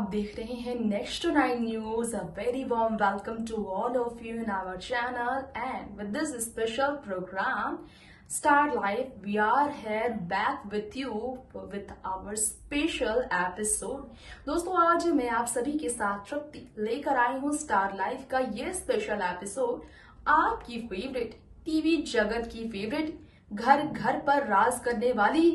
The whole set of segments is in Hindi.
आप देख रहे हैं next to 9 news. A very warm welcome to all of you in our channel and with this special programme star life we are here back with you with our special episode. दोस्तों आज मैं आप सभी के साथ तृप्ति लेकर आई हूँ स्टार लाइफ का ये स्पेशल एपिसोड आपकी फेवरेट टीवी जगत की फेवरेट घर घर पर राज करने वाली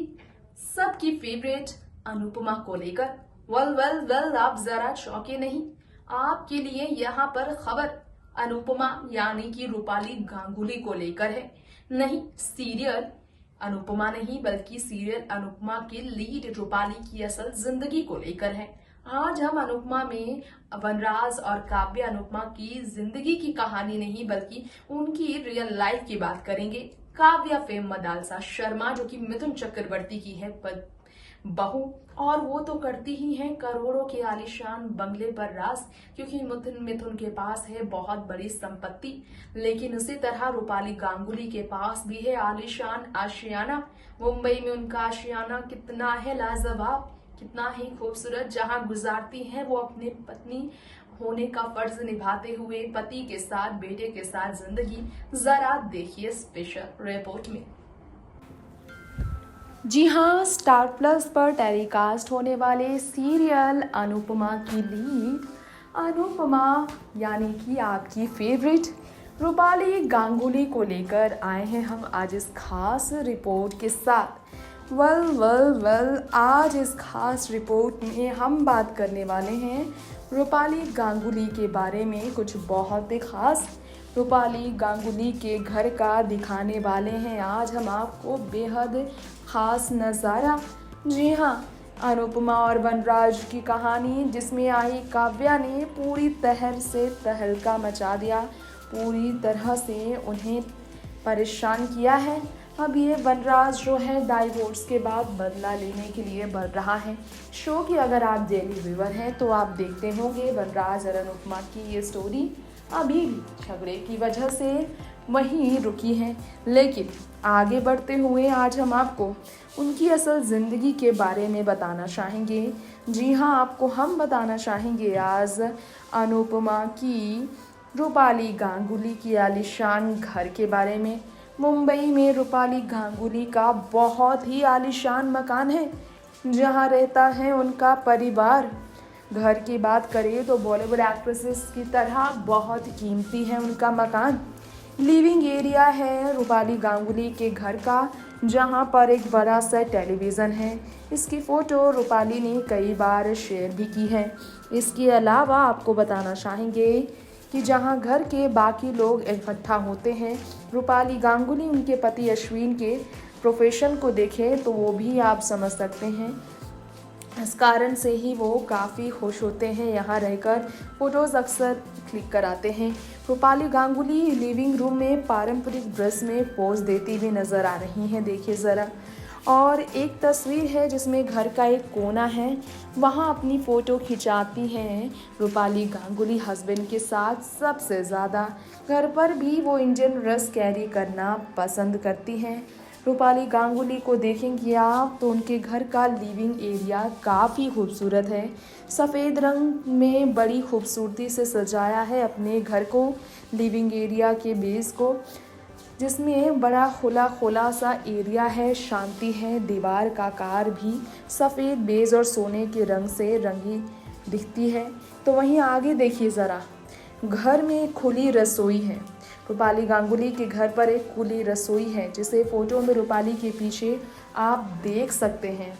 सबकी फेवरेट अनुपमा को लेकर। वेल आप जरा चौंके नहीं, आपके लिए यहाँ पर खबर अनुपमा यानी कि रूपाली गांगुली को लेकर है। नहीं, सीरियल अनुपमा नहीं बल्कि सीरियल अनुपमा के लीड रूपाली की असल जिंदगी को लेकर है। आज हम अनुपमा में वनराज और काव्या अनुपमा की जिंदगी की कहानी नहीं बल्कि उनकी रियल लाइफ की बात करेंगे। काव्या फेम मदालसा शर्मा जो कि मिथुन चक्रवर्ती की है बहू, और वो तो करती ही हैं करोड़ों के आलीशान बंगले पर राज, क्योंकि मिथुन के पास है बहुत बड़ी संपत्ति। लेकिन उसी तरह रूपाली गांगुली के पास भी है आलीशान आशियाना। मुंबई में उनका आशियाना कितना है लाजवाब, कितना ही खूबसूरत, जहां गुजारती हैं वो अपने पत्नी होने का फर्ज निभाते हुए पति के साथ बेटे के साथ जिंदगी। जरा देखिए स्पेशल रिपोर्ट में। जी हाँ, स्टार प्लस पर टेलीकास्ट होने वाले सीरियल अनुपमा की लीड अनुपमा यानी कि आपकी फेवरेट रूपाली गांगुली को लेकर आए हैं हम आज इस खास रिपोर्ट के साथ। वेल आज इस खास रिपोर्ट में हम बात करने वाले हैं रूपाली गांगुली के बारे में, कुछ बहुत ही खास रूपाली गांगुली के घर का दिखाने वाले हैं आज हम आपको बेहद खास नज़ारा। जी हाँ, अनुपमा और वनराज की कहानी जिसमें आई काव्या ने पूरी तरह से तहलका मचा दिया, पूरी तरह से उन्हें परेशान किया है। अब ये वनराज जो है डाइवोर्स के बाद बदला लेने के लिए बढ़ रहा है। शो की अगर आप डेली व्यूअर हैं तो आप देखते होंगे वनराज और अनुपमा की ये स्टोरी अभी झगड़े की वजह से वहीं रुकी है, लेकिन आगे बढ़ते हुए आज हम आपको उनकी असल ज़िंदगी के बारे में बताना चाहेंगे। जी हाँ, आपको हम बताना चाहेंगे आज अनुपमा की रूपाली गांगुली की आलीशान घर के बारे में। मुंबई में रूपाली गांगुली का बहुत ही आलीशान मकान है जहाँ रहता है उनका परिवार। घर की बात करें तो बॉलीवुड एक्ट्रेसेस की तरह बहुत कीमती है उनका मकान। लिविंग एरिया है रूपाली गांगुली के घर का, जहां पर एक बड़ा सा टेलीविज़न है। इसकी फ़ोटो रूपाली ने कई बार शेयर भी की है। इसके अलावा आपको बताना चाहेंगे कि जहां घर के बाकी लोग इकट्ठा होते हैं, रूपाली गांगुली उनके पति अश्विन के प्रोफेशन को देखें तो वो भी आप समझ सकते हैं। इस कारण से ही वो काफ़ी खुश होते हैं यहाँ रहकर, फ़ोटोज़ अक्सर क्लिक कराते हैं। रूपाली गांगुली लिविंग रूम में पारंपरिक ड्रेस में पोज देती हुई नज़र आ रही हैं, देखिए ज़रा। और एक तस्वीर है जिसमें घर का एक कोना है, वहाँ अपनी फ़ोटो खिंचाती हैं रूपाली गांगुली हस्बैंड के साथ। सबसे ज़्यादा घर पर भी वो इंडियन ड्रेस कैरी करना पसंद करती हैं। रूपाली गांगुली को देखेंगे आप तो उनके घर का लिविंग एरिया काफ़ी खूबसूरत है। सफ़ेद रंग में बड़ी खूबसूरती से सजाया है अपने घर को, लिविंग एरिया के बेस को, जिसमें बड़ा खुला सा एरिया है, शांति है। दीवार का आकार भी सफ़ेद बेज और सोने के रंग से रंगी दिखती है। तो वहीं आगे देखिए ज़रा, घर में खुली रसोई है। रूपाली गांगुली के घर पर एक खुली रसोई है जिसे फ़ोटो में रूपाली के पीछे आप देख सकते हैं।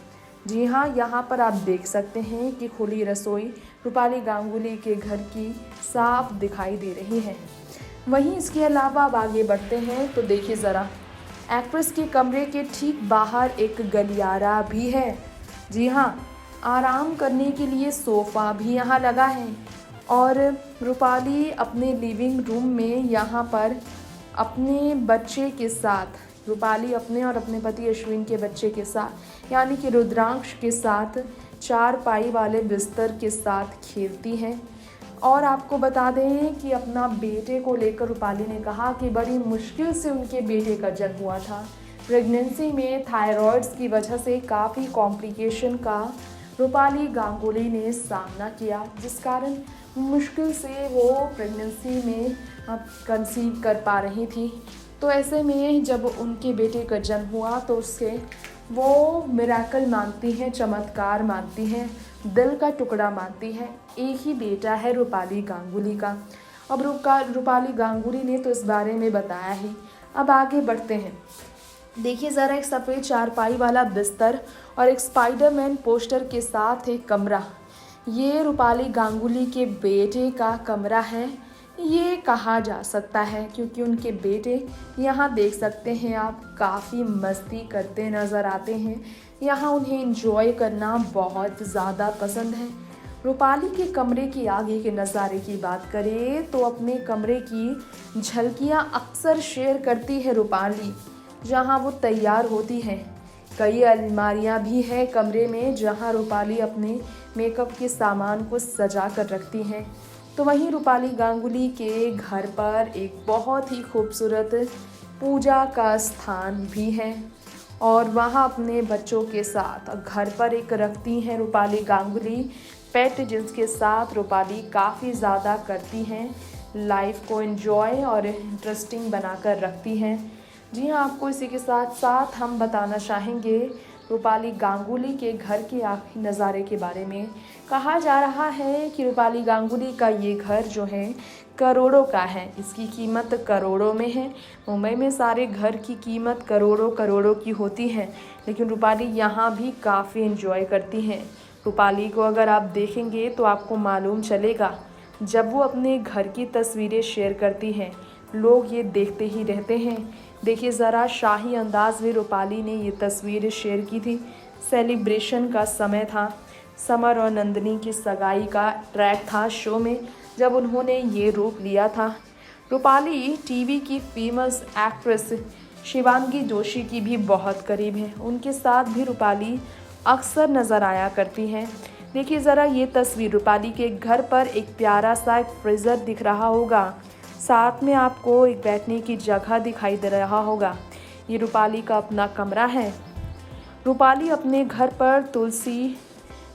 जी हाँ, यहाँ पर आप देख सकते हैं कि खुली रसोई रूपाली गांगुली के घर की साफ दिखाई दे रही है। वहीं इसके अलावा अब आगे बढ़ते हैं तो देखिए ज़रा, एक्ट्रेस के कमरे के ठीक बाहर एक गलियारा भी है। जी हाँ, आराम करने के लिए सोफ़ा भी यहाँ लगा है। और रूपाली अपने लिविंग रूम में यहाँ पर अपने बच्चे के साथ, रूपाली अपने और अपने पति अश्विन के बच्चे के साथ यानी कि रुद्रांश के साथ चारपाई वाले बिस्तर के साथ खेलती हैं। और आपको बता दें कि अपना बेटे को लेकर रूपाली ने कहा कि बड़ी मुश्किल से उनके बेटे का जन्म हुआ था। प्रेगनेंसी में थायराइड्स की वजह से काफ़ी कॉम्प्लिकेशन का रूपाली गांगुली ने सामना किया, जिस कारण मुश्किल से वो प्रेगनेंसी में कंसीव कर पा रही थी। तो ऐसे में जब उनके बेटे का जन्म हुआ तो उसके वो मिरेकल मानती हैं, चमत्कार मानती हैं, दिल का टुकड़ा मानती हैं। एक ही बेटा है रूपाली गांगुली का। अब रूपाली गांगुली ने तो इस बारे में बताया ही। अब आगे बढ़ते हैं। देखिए ज़रा, एक सफ़ेद चारपाई वाला बिस्तर और एक स्पाइडरमैन पोस्टर के साथ एक कमरा, ये रूपाली गांगुली के बेटे का कमरा है, ये कहा जा सकता है, क्योंकि उनके बेटे यहाँ देख सकते हैं आप काफ़ी मस्ती करते नज़र आते हैं। यहाँ उन्हें एंजॉय करना बहुत ज़्यादा पसंद है। रूपाली के कमरे के आगे के नज़ारे की बात करें तो अपने कमरे की झलकियाँ अक्सर शेयर करती है रूपाली, जहाँ वो तैयार होती है। कई अलमारियाँ भी हैं कमरे में, जहाँ रूपाली अपने मेकअप के सामान को सजा कर रखती हैं। तो वहीं रूपाली गांगुली के घर पर एक बहुत ही खूबसूरत पूजा का स्थान भी है और वहाँ अपने बच्चों के साथ घर पर एक रखती हैं रूपाली गांगुली पेट, जिसके साथ रूपाली काफ़ी ज़्यादा करती हैं, लाइफ को एंजॉय और इंटरेस्टिंग बनाकर रखती हैं। जी हाँ, आपको इसी के साथ साथ हम बताना चाहेंगे रूपाली गांगुली के घर के आखिरी नज़ारे के बारे में। कहा जा रहा है कि रूपाली गांगुली का ये घर जो है करोड़ों का है, इसकी कीमत करोड़ों में है। मुंबई में सारे घर की कीमत करोड़ों करोड़ों की होती है, लेकिन रूपाली यहाँ भी काफ़ी एंजॉय करती हैं। रूपाली को अगर आप देखेंगे तो आपको मालूम चलेगा, जब वो अपने घर की तस्वीरें शेयर करती हैं, लोग ये देखते ही रहते हैं। देखिए ज़रा, शाही अंदाज में रूपाली ने ये तस्वीरें शेयर की थी। सेलिब्रेशन का समय था, समर और नंदिनी की सगाई का ट्रैक था शो में, जब उन्होंने ये रूप लिया था। रूपाली टीवी की फेमस एक्ट्रेस शिवांगी जोशी की भी बहुत करीब है, उनके साथ भी रूपाली अक्सर नज़र आया करती हैं। देखिए ज़रा, ये तस्वीर रूपाली के घर पर एक प्यारा सा एक फ्रीज़र दिख रहा होगा, साथ में आपको एक बैठने की जगह दिखाई दे रहा होगा। ये रूपाली का अपना कमरा है। रूपाली अपने घर पर तुलसी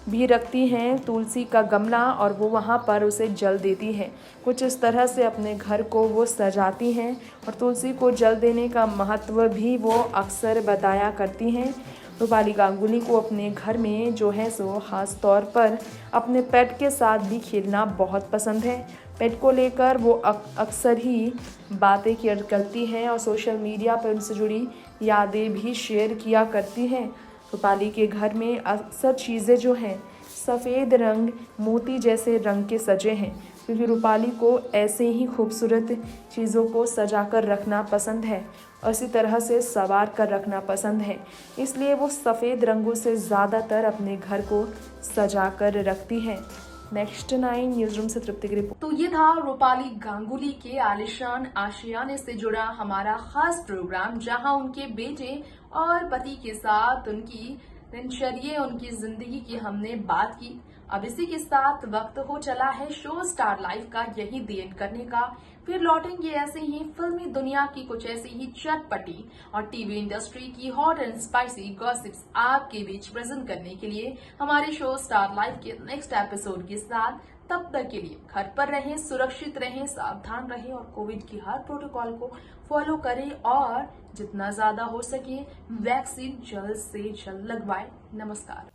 भी रखती हैं, तुलसी का गमला, और वो वहाँ पर उसे जल देती हैं। कुछ इस तरह से अपने घर को वो सजाती हैं और तुलसी को जल देने का महत्व भी वो अक्सर बताया करती हैं। रूपाली गांगुली को अपने घर में जो है सो ख़ास तौर पर अपने पेट के साथ भी खेलना बहुत पसंद है। पेट को लेकर वो अक्सर ही बातें करती हैं और सोशल मीडिया पर उनसे जुड़ी यादें भी शेयर किया करती हैं। रूपाली के घर में अक्सर चीज़ें जो हैं सफ़ेद रंग, मोती जैसे रंग के सजे हैं, क्योंकि रूपाली को ऐसे ही खूबसूरत चीज़ों को सजा कर रखना पसंद है और इसी तरह से संवार कर रखना पसंद है। इसलिए वो सफ़ेद रंगों से ज़्यादातर अपने घर को सजा कर रखती हैं। नेक्स्ट 9 न्यूज़ रूम से तृप्ति की रिपोर्ट। तो ये था रूपाली गांगुली के आलिशान आशियाने से जुड़ा हमारा खास प्रोग्राम, जहां उनके बेटे और पति के साथ उनकी दिनचर्या, उनकी जिंदगी की हमने बात की। अब इसी के साथ वक्त हो चला है शो स्टार लाइफ का यही दी एंड करने का। फिर लौटेंगे ऐसे ही फिल्मी दुनिया की कुछ ऐसी ही चटपटी और टीवी इंडस्ट्री की हॉट एंड स्पाइसी गॉसिप्स आपके बीच प्रेजेंट करने के लिए हमारे शो स्टार लाइफ के नेक्स्ट एपिसोड के साथ। तब तक के लिए घर पर रहें, सुरक्षित रहें, सावधान रहें और कोविड की हर प्रोटोकॉल को फॉलो करें और जितना ज्यादा हो सके वैक्सीन जल्द से जल्द लगवाएं। नमस्कार।